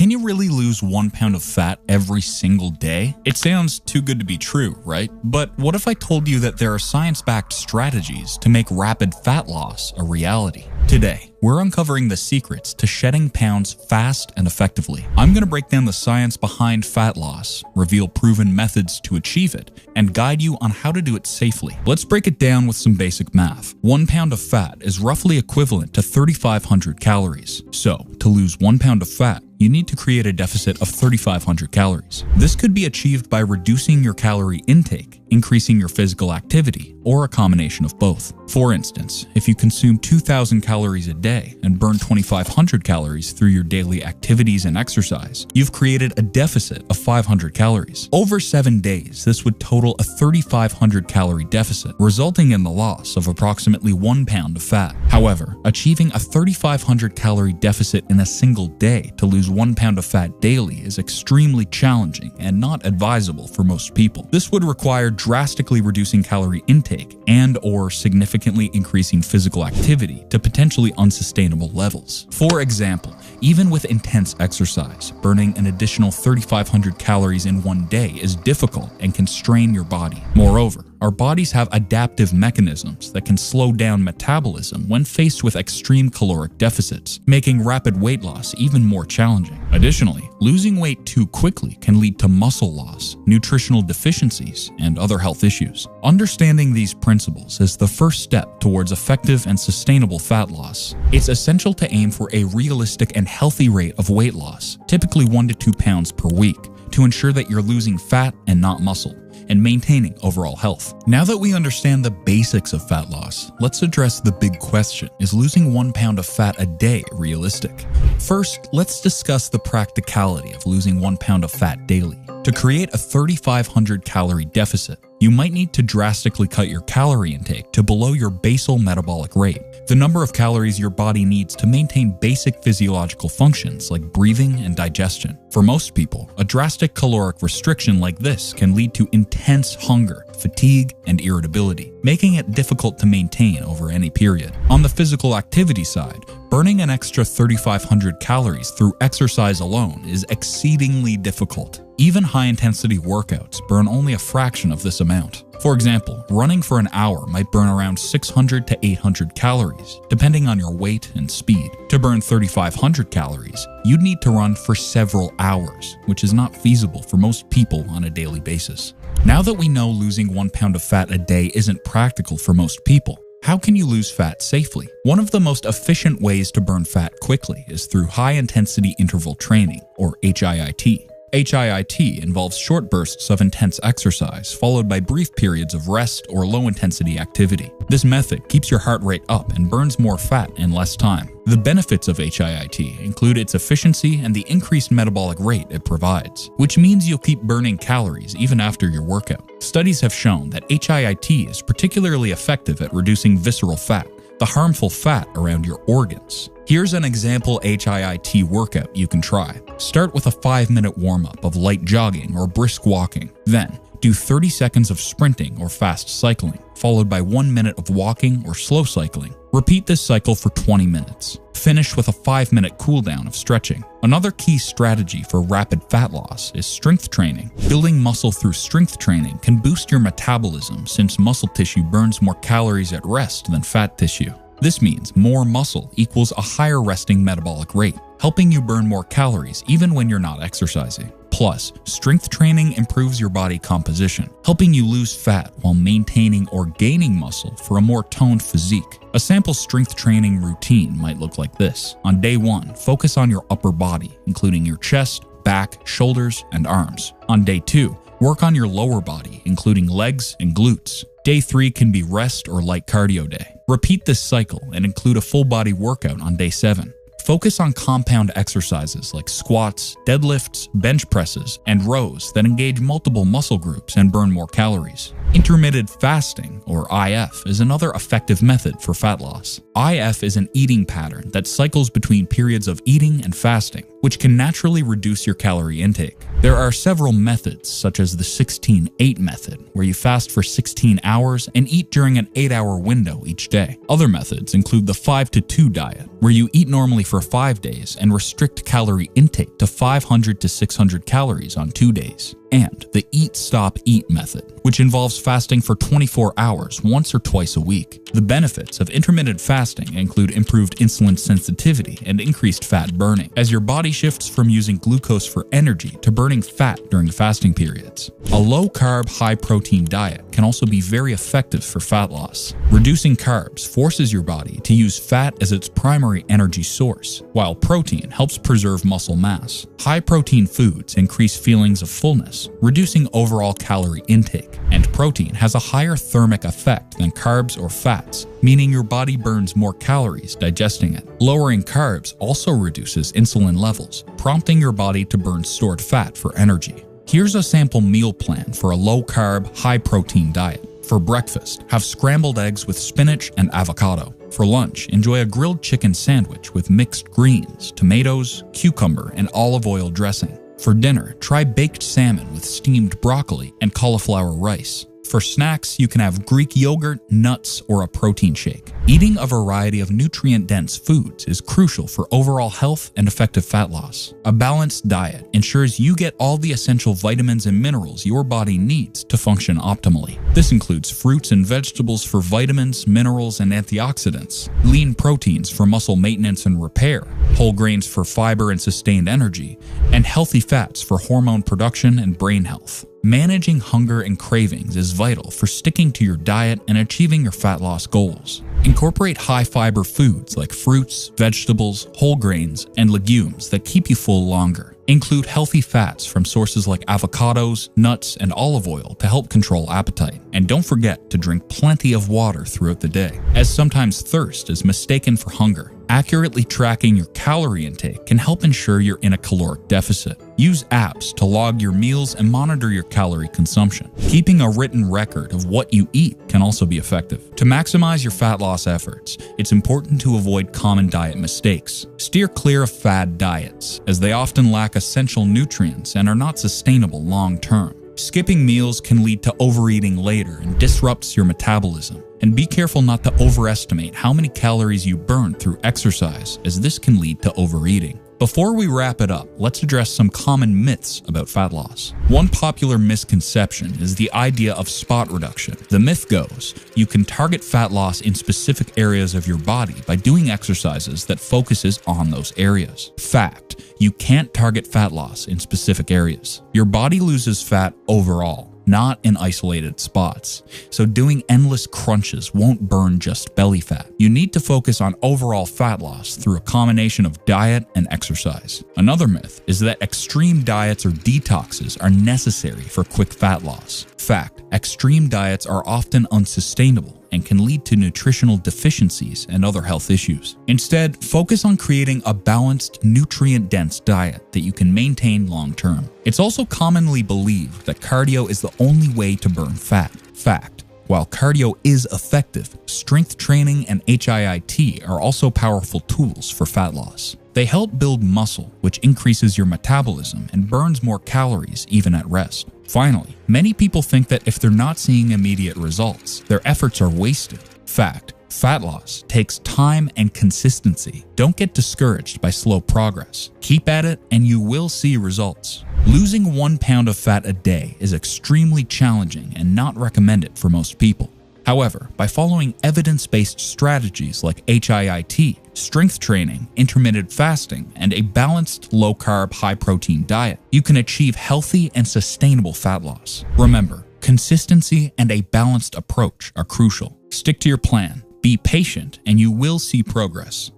Can you really lose 1 pound of fat every single day? It sounds too good to be true, right? But what if I told you that there are science-backed strategies to make rapid fat loss a reality? Today, we're uncovering the secrets to shedding pounds fast and effectively. I'm going to break down the science behind fat loss, reveal proven methods to achieve it, and guide you on how to do it safely. Let's break it down with some basic math. 1 pound of fat is roughly equivalent to 3,500 calories. So, to lose 1 pound of fat, you need to create a deficit of 3,500 calories. This could be achieved by reducing your calorie intake, increasing your physical activity, or a combination of both. For instance, if you consume 2,000 calories a day and burn 2,500 calories through your daily activities and exercise, you've created a deficit of 500 calories. Over 7 days, this would total a 3,500 calorie deficit, resulting in the loss of approximately 1 pound of fat. However, achieving a 3,500 calorie deficit in a single day to lose 1 pound of fat daily is extremely challenging and not advisable for most people. This would require drastically reducing calorie intake and/or significantly increasing physical activity to potentially unsustainable levels. For example, even with intense exercise, burning an additional 3,500 calories in 1 day is difficult and can strain your body. Moreover, our bodies have adaptive mechanisms that can slow down metabolism when faced with extreme caloric deficits, making rapid weight loss even more challenging. Additionally, losing weight too quickly can lead to muscle loss, nutritional deficiencies, and other health issues. Understanding these principles is the first step towards effective and sustainable fat loss. It's essential to aim for a realistic and healthy rate of weight loss, typically 1 to 2 pounds per week, to ensure that you're losing fat and not muscle, and maintaining overall health. Now that we understand the basics of fat loss, let's address the big question: is losing 1 pound of fat a day realistic? First, let's discuss the practicality of losing 1 pound of fat daily. To create a 3,500 calorie deficit, you might need to drastically cut your calorie intake to below your basal metabolic rate, the number of calories your body needs to maintain basic physiological functions like breathing and digestion. For most people, a drastic caloric restriction like this can lead to intense hunger, fatigue, and irritability, making it difficult to maintain over any period. On the physical activity side, burning an extra 3,500 calories through exercise alone is exceedingly difficult. Even high-intensity workouts burn only a fraction of this amount. For example, running for an hour might burn around 600 to 800 calories, depending on your weight and speed. To burn 3,500 calories, you'd need to run for several hours, which is not feasible for most people on a daily basis. Now that we know losing 1 pound of fat a day isn't practical for most people, how can you lose fat safely? One of the most efficient ways to burn fat quickly is through high-intensity interval training, or HIIT. HIIT involves short bursts of intense exercise followed by brief periods of rest or low-intensity activity. This method keeps your heart rate up and burns more fat in less time. The benefits of HIIT include its efficiency and the increased metabolic rate it provides, which means you'll keep burning calories even after your workout. Studies have shown that HIIT is particularly effective at reducing visceral fat, the harmful fat around your organs. Here's an example HIIT workout you can try. Start with a 5-minute warm-up of light jogging or brisk walking. Then, do 30 seconds of sprinting or fast cycling, followed by 1 minute of walking or slow cycling. Repeat this cycle for 20 minutes. Finish with a 5-minute cooldown of stretching. Another key strategy for rapid fat loss is strength training. Building muscle through strength training can boost your metabolism since muscle tissue burns more calories at rest than fat tissue. This means more muscle equals a higher resting metabolic rate, helping you burn more calories even when you're not exercising. Plus, strength training improves your body composition, helping you lose fat while maintaining or gaining muscle for a more toned physique. A sample strength training routine might look like this. On day 1, focus on your upper body, including your chest, back, shoulders, and arms. On day 2, work on your lower body, including legs and glutes. Day 3 can be rest or light cardio day. Repeat this cycle and include a full body workout on day 7. Focus on compound exercises like squats, deadlifts, bench presses, and rows that engage multiple muscle groups and burn more calories. Intermittent fasting, or IF, is another effective method for fat loss. IF is an eating pattern that cycles between periods of eating and fasting, which can naturally reduce your calorie intake. There are several methods, such as the 16-8 method, where you fast for 16 hours and eat during an 8-hour window each day. Other methods include the 5-2 diet, where you eat normally for 5 days and restrict calorie intake to 500 to 600 calories on 2 days. And the Eat Stop Eat method, which involves fasting for 24 hours once or twice a week. The benefits of intermittent fasting include improved insulin sensitivity and increased fat burning, as your body shifts from using glucose for energy to burning fat during fasting periods. A low-carb, high-protein diet can also be very effective for fat loss. Reducing carbs forces your body to use fat as its primary energy source, while protein helps preserve muscle mass. High-protein foods increase feelings of fullness, reducing overall calorie intake, and protein has a higher thermic effect than carbs or fats, meaning your body burns more calories digesting it. Lowering carbs also reduces insulin levels, prompting your body to burn stored fat for energy. Here's a sample meal plan for a low-carb, high-protein diet. For breakfast, have scrambled eggs with spinach and avocado. For lunch, enjoy a grilled chicken sandwich with mixed greens, tomatoes, cucumber, and olive oil dressing. For dinner, try baked salmon with steamed broccoli and cauliflower rice. For snacks, you can have Greek yogurt, nuts, or a protein shake. Eating a variety of nutrient-dense foods is crucial for overall health and effective fat loss. A balanced diet ensures you get all the essential vitamins and minerals your body needs to function optimally. This includes fruits and vegetables for vitamins, minerals, and antioxidants, lean proteins for muscle maintenance and repair, whole grains for fiber and sustained energy, and healthy fats for hormone production and brain health. Managing hunger and cravings is vital for sticking to your diet and achieving your fat loss goals. Incorporate high-fiber foods like fruits, vegetables, whole grains, and legumes that keep you full longer. Include healthy fats from sources like avocados, nuts, and olive oil to help control appetite. And don't forget to drink plenty of water throughout the day, as sometimes thirst is mistaken for hunger. Accurately tracking your calorie intake can help ensure you're in a caloric deficit. Use apps to log your meals and monitor your calorie consumption. Keeping a written record of what you eat can also be effective. To maximize your fat loss efforts, it's important to avoid common diet mistakes. Steer clear of fad diets, as they often lack essential nutrients and are not sustainable long-term. Skipping meals can lead to overeating later and disrupts your metabolism. And be careful not to overestimate how many calories you burn through exercise, as this can lead to overeating. Before we wrap it up, let's address some common myths about fat loss. One popular misconception is the idea of spot reduction. The myth goes, you can target fat loss in specific areas of your body by doing exercises that focuses on those areas. Fact, you can't target fat loss in specific areas. Your body loses fat overall, not in isolated spots. So doing endless crunches won't burn just belly fat. You need to focus on overall fat loss through a combination of diet and exercise. Another myth is that extreme diets or detoxes are necessary for quick fat loss. Fact, extreme diets are often unsustainable and can lead to nutritional deficiencies and other health issues. Instead, focus on creating a balanced, nutrient-dense diet that you can maintain long-term. It's also commonly believed that cardio is the only way to burn fat. Fact, while cardio is effective, strength training and HIIT are also powerful tools for fat loss. They help build muscle, which increases your metabolism and burns more calories even at rest. Finally, many people think that if they're not seeing immediate results, their efforts are wasted. Fact, fat loss takes time and consistency. Don't get discouraged by slow progress. Keep at it and you will see results. Losing 1 pound of fat a day is extremely challenging and not recommended for most people. However, by following evidence-based strategies like HIIT, strength training, intermittent fasting, and a balanced low-carb, high-protein diet, you can achieve healthy and sustainable fat loss. Remember, consistency and a balanced approach are crucial. Stick to your plan, be patient, and you will see progress.